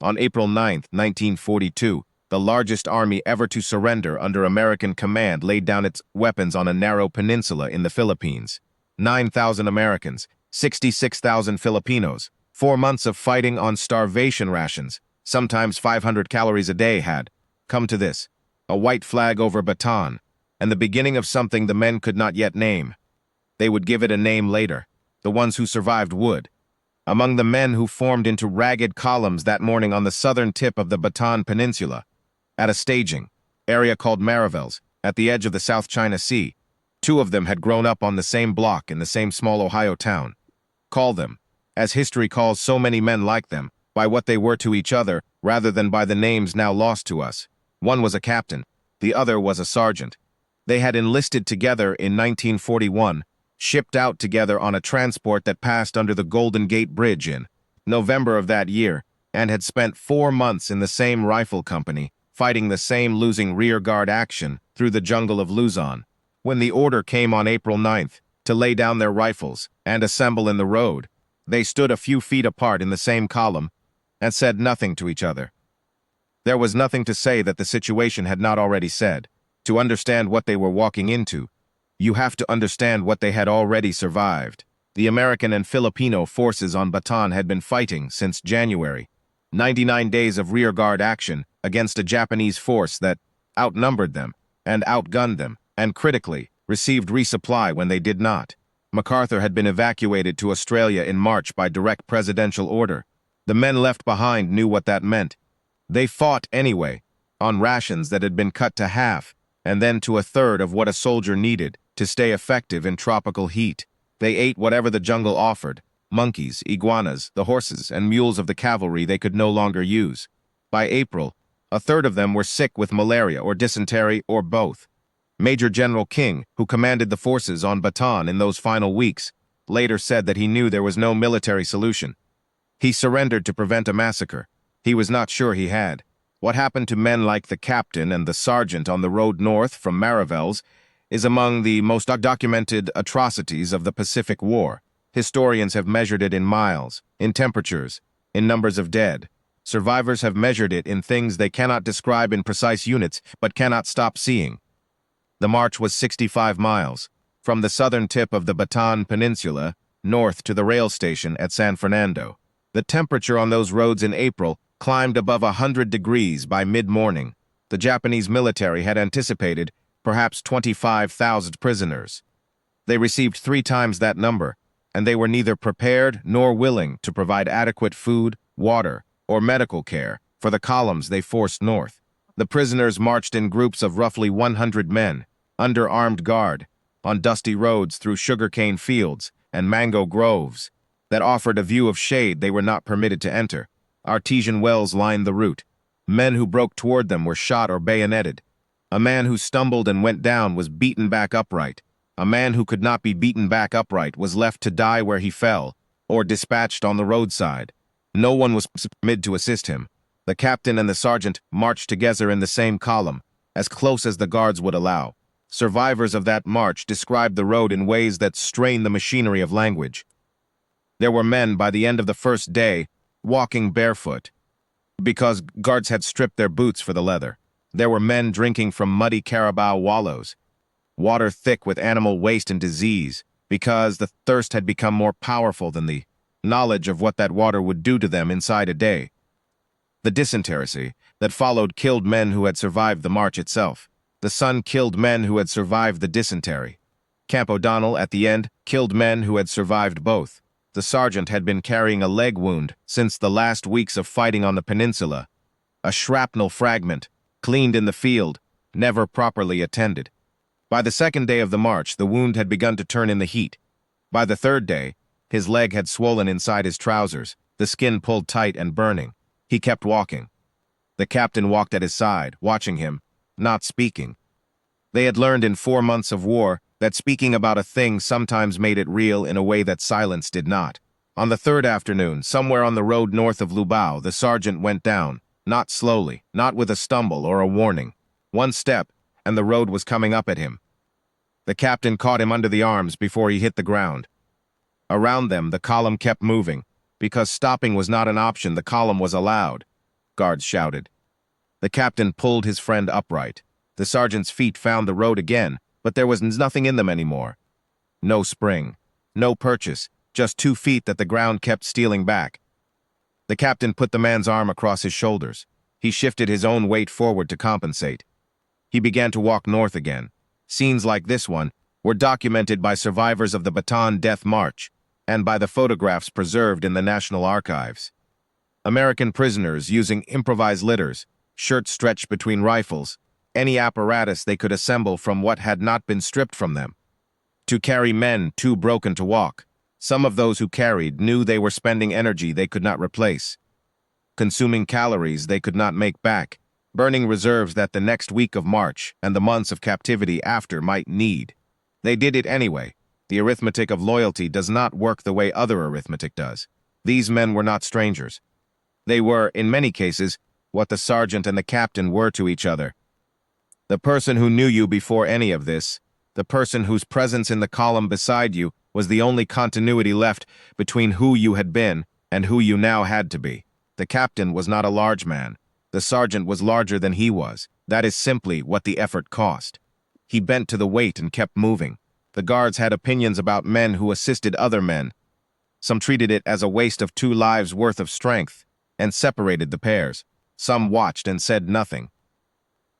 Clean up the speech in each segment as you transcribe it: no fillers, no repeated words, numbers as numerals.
On April 9, 1942, the largest army ever to surrender under American command laid down its weapons on a narrow peninsula in the Philippines. 9,000 Americans, 66,000 Filipinos, 4 months of fighting on starvation rations, sometimes 500 calories a day had come to this, a white flag over Bataan, and the beginning of something the men could not yet name. They would give it a name later. The ones who survived would. Among the men who formed into ragged columns that morning on the southern tip of the Bataan Peninsula, at a staging area called Mariveles, at the edge of the South China Sea, 2 of them had grown up on the same block in the same small Ohio town. Call them, as history calls so many men like them, by what they were to each other rather than by the names now lost to us. One was a captain, the other was a sergeant. They had enlisted together in 1941, shipped out together on a transport that passed under the Golden Gate Bridge in November of that year, and had spent 4 months in the same rifle company, fighting the same losing rearguard action through the jungle of Luzon. When the order came on April 9th to lay down their rifles and assemble in the road, they stood a few feet apart in the same column and said nothing to each other. There was nothing to say that the situation had not already said. To understand what they were walking into, you have to understand what they had already survived. The American and Filipino forces on Bataan had been fighting since January. 99 days of rearguard action against a Japanese force that outnumbered them and outgunned them, and critically, received resupply when they did not. MacArthur had been evacuated to Australia in March by direct presidential order. The men left behind knew what that meant. They fought anyway, on rations that had been cut to half, and then to a third of what a soldier needed to stay effective in tropical heat. They ate whatever the jungle offered, monkeys, iguanas, the horses, and mules of the cavalry they could no longer use. By April, a third of them were sick with malaria or dysentery or both. Major General King, who commanded the forces on Bataan in those final weeks, later said that he knew there was no military solution. He surrendered to prevent a massacre. He was not sure he had. What happened to men like the captain and the sergeant on the road north from Mariveles is among the most documented atrocities of the Pacific War. Historians have measured it in miles, in temperatures, in numbers of dead. Survivors have measured it in things they cannot describe in precise units, but cannot stop seeing. The march was 65 miles, from the southern tip of the Bataan Peninsula, north to the rail station at San Fernando. The temperature on those roads in April climbed above 100 degrees by mid-morning. The Japanese military had anticipated perhaps 25,000 prisoners. They received 3 times that number, and they were neither prepared nor willing to provide adequate food, water, or medical care for the columns they forced north. The prisoners marched in groups of roughly 100 men, under armed guard, on dusty roads through sugarcane fields and mango groves that offered a view of shade they were not permitted to enter. Artesian wells lined the route. Men who broke toward them were shot or bayoneted. A man who stumbled and went down was beaten back upright. A man who could not be beaten back upright was left to die where he fell, or dispatched on the roadside. No one was permitted to assist him. The captain and the sergeant marched together in the same column, as close as the guards would allow. Survivors of that march described the road in ways that strained the machinery of language. There were men by the end of the first day walking barefoot, because guards had stripped their boots for the leather. There were men drinking from muddy carabao wallows, water thick with animal waste and disease, because the thirst had become more powerful than the knowledge of what that water would do to them inside a day. The dysentery that followed killed men who had survived the march itself. The sun killed men who had survived the dysentery. Camp O'Donnell, at the end, killed men who had survived both. The sergeant had been carrying a leg wound since the last weeks of fighting on the peninsula. A shrapnel fragment, cleaned in the field, never properly attended. By the second day of the march, the wound had begun to turn in the heat. By the third day, his leg had swollen inside his trousers, the skin pulled tight and burning. He kept walking. The captain walked at his side, watching him, not speaking. They had learned in 4 months of war that speaking about a thing sometimes made it real in a way that silence did not. On the third afternoon, somewhere on the road north of Lubao, the sergeant went down, not slowly, not with a stumble or a warning. 1 step, and the road was coming up at him. The captain caught him under the arms before he hit the ground. Around them, the column kept moving. Because stopping was not an option, the column was allowed. guards shouted. The captain pulled his friend upright. The sergeant's feet found the road again, but there was nothing in them anymore. No spring, no purchase, just 2 feet that the ground kept stealing back. The captain put the man's arm across his shoulders. He shifted his own weight forward to compensate. He began to walk north again. Scenes like this one were documented by survivors of the Bataan Death March and by the photographs preserved in the National Archives. American prisoners using improvised litters, shirts stretched between rifles, any apparatus they could assemble from what had not been stripped from them, to carry men too broken to walk. Some of those who carried knew they were spending energy they could not replace, consuming calories they could not make back, burning reserves that the next week of march and the months of captivity after might need. They did it anyway. The arithmetic of loyalty does not work the way other arithmetic does. These men were not strangers. They were, in many cases, what the sergeant and the captain were to each other. The person who knew you before any of this, the person whose presence in the column beside you was the only continuity left between who you had been and who you now had to be. The captain was not a large man. The sergeant was larger than he was. That is simply what the effort cost. He bent to the weight and kept moving. The guards had opinions about men who assisted other men. Some treated it as a waste of 2 lives' worth of strength and separated the pairs. Some watched and said nothing.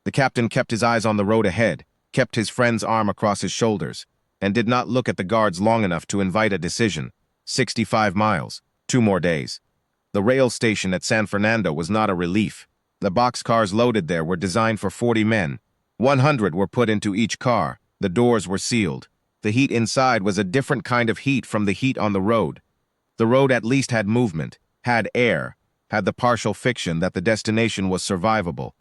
The captain kept his eyes on the road ahead, kept his friend's arm across his shoulders, and did not look at the guards long enough to invite a decision. 65 miles, 2 more days. The rail station at San Fernando was not a relief. The boxcars loaded there were designed for 40 men. 100 were put into each car. The doors were sealed. The heat inside was a different kind of heat from the heat on the road. The road at least had movement, had air, had the partial fiction that the destination was survivable.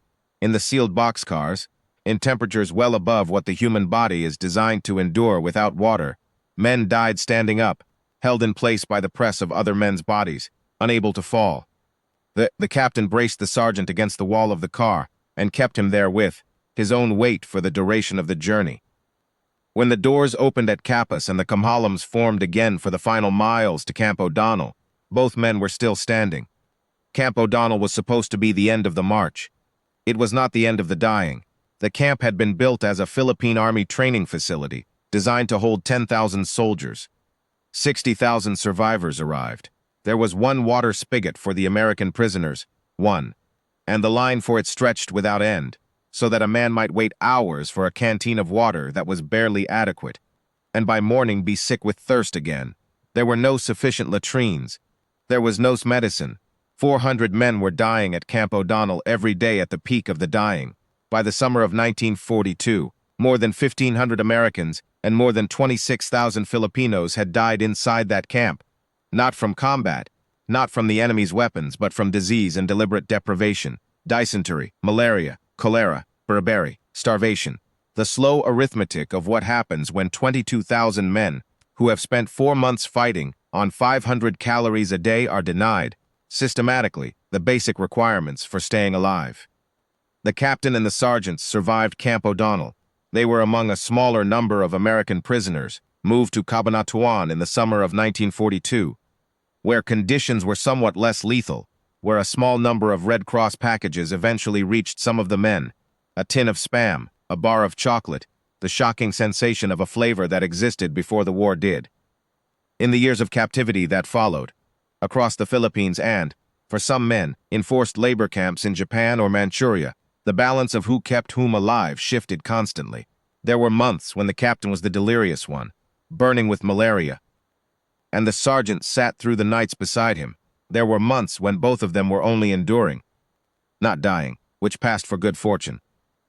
In the sealed boxcars, in temperatures well above what the human body is designed to endure without water, men died standing up, held in place by the press of other men's bodies, unable to fall. The captain braced the sergeant against the wall of the car and kept him there with his own weight for the duration of the journey. When the doors opened at Capas and the columns formed again for the final miles to Camp O'Donnell, both men were still standing. Camp O'Donnell was supposed to be the end of the march. It was not the end of the dying. The camp had been built as a Philippine Army training facility, designed to hold 10,000 soldiers. 60,000 survivors arrived. There was 1 water spigot for the American prisoners, 1, and the line for it stretched without end, so that a man might wait hours for a canteen of water that was barely adequate, and by morning be sick with thirst again. There were no sufficient latrines. There was no medicine. 400 men were dying at Camp O'Donnell every day at the peak of the dying. By the summer of 1942, more than 1,500 Americans and more than 26,000 Filipinos had died inside that camp, not from combat, not from the enemy's weapons, but from disease and deliberate deprivation, dysentery, malaria, cholera, beriberi, starvation. The slow arithmetic of what happens when 22,000 men, who have spent 4 months fighting on 500 calories a day, are denied, systematically, the basic requirements for staying alive. The captain and the sergeants survived Camp O'Donnell. They were among a smaller number of American prisoners moved to Cabanatuan in the summer of 1942, where conditions were somewhat less lethal, where a small number of Red Cross packages eventually reached some of the men, a tin of Spam, a bar of chocolate, the shocking sensation of a flavor that existed before the war did. In the years of captivity that followed, across the Philippines and, for some men, in forced labor camps in Japan or Manchuria, the balance of who kept whom alive shifted constantly. There were months when the captain was the delirious one, burning with malaria, and the sergeant sat through the nights beside him. There were months when both of them were only enduring, not dying, which passed for good fortune.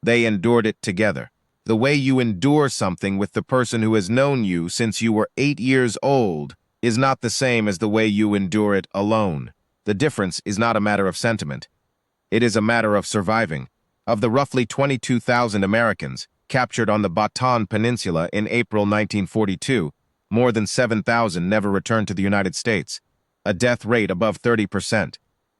They endured it together. The way you endure something with the person who has known you since you were 8 years old is not the same as the way you endure it alone. The difference is not a matter of sentiment. It is a matter of surviving. Of the roughly 22,000 Americans captured on the Bataan Peninsula in April 1942, more than 7,000 never returned to the United States, a death rate above 30%.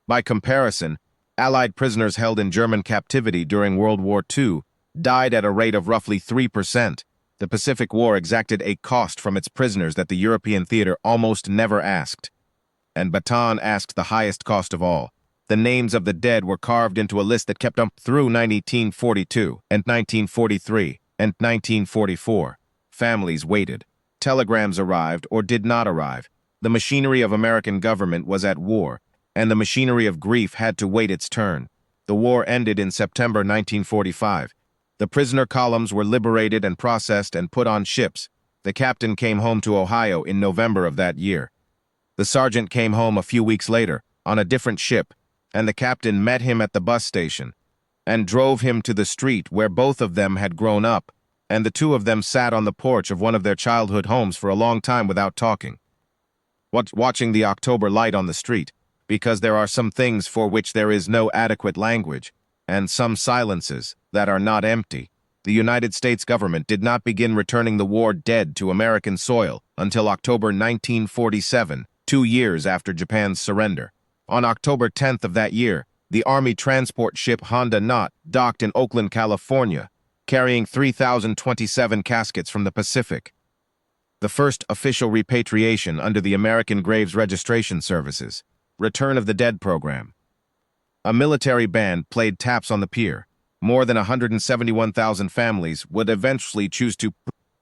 By comparison, Allied prisoners held in German captivity during World War II died at a rate of roughly 3%. The Pacific War exacted a cost from its prisoners that the European theater almost never asked. And Bataan asked the highest cost of all, The names of the dead were carved into a list that kept up through 1942 and 1943 and 1944. Families waited. Telegrams arrived or did not arrive. The machinery of American government was at war, and the machinery of grief had to wait its turn. The war ended in September 1945. The prisoner columns were liberated and processed and put on ships. The captain came home to Ohio in November of that year. The sergeant came home a few weeks later on a different ship, and the captain met him at the bus station and drove him to the street where both of them had grown up, and the two of them sat on the porch of one of their childhood homes for a long time without talking, watching the October light on the street, because there are some things for which there is no adequate language, and some silences that are not empty. The United States government did not begin returning the war dead to American soil until October 1947, 2 years after Japan's surrender. On October 10th of that year, the Army transport ship Honda Knot docked in Oakland, California, carrying 3,027 caskets from the Pacific. The first official repatriation under the American Graves Registration Services, Return of the Dead program. A military band played taps on the pier. More than 171,000 families would eventually choose to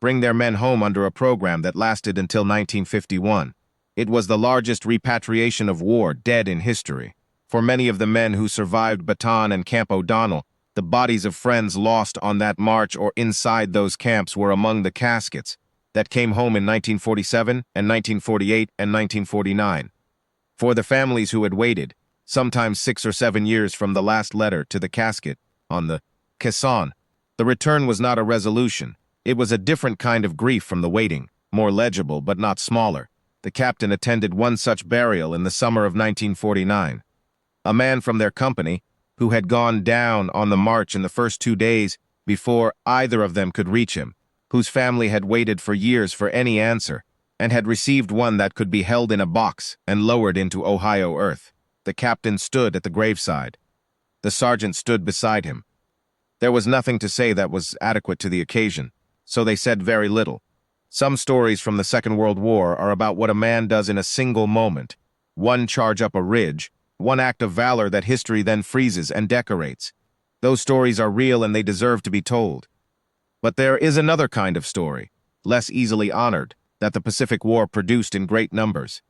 bring their men home under a program that lasted until 1951. It was the largest repatriation of war dead in history. For many of the men who survived Bataan and Camp O'Donnell, the bodies of friends lost on that march or inside those camps were among the caskets that came home in 1947 and 1948 and 1949. For the families who had waited, sometimes 6 or 7 years from the last letter to the casket on the caisson, the return was not a resolution. It was a different kind of grief from the waiting, more legible but not smaller. The captain attended one such burial in the summer of 1949. A man from their company, who had gone down on the march in the first 2 days before either of them could reach him, whose family had waited for years for any answer, and had received one that could be held in a box and lowered into Ohio earth. The captain stood at the graveside. The sergeant stood beside him. There was nothing to say that was adequate to the occasion, so they said very little. Some stories from the Second World War are about what a man does in a single moment. One charge up a ridge, one act of valor that history then freezes and decorates. Those stories are real and they deserve to be told. But there is another kind of story, less easily honored, that the Pacific War produced in great numbers.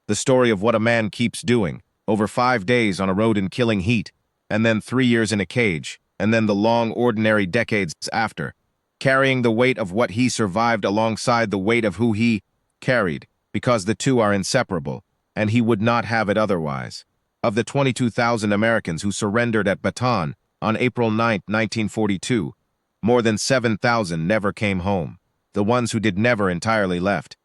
The story of what a man keeps doing, over 5 days on a road in killing heat, and then 3 years in a cage, and then the long ordinary decades after, carrying the weight of what he survived alongside the weight of who he carried, because the two are inseparable, and he would not have it otherwise. Of the 22,000 Americans who surrendered at Bataan on April 9, 1942, more than 7,000 never came home. The ones who did never entirely left.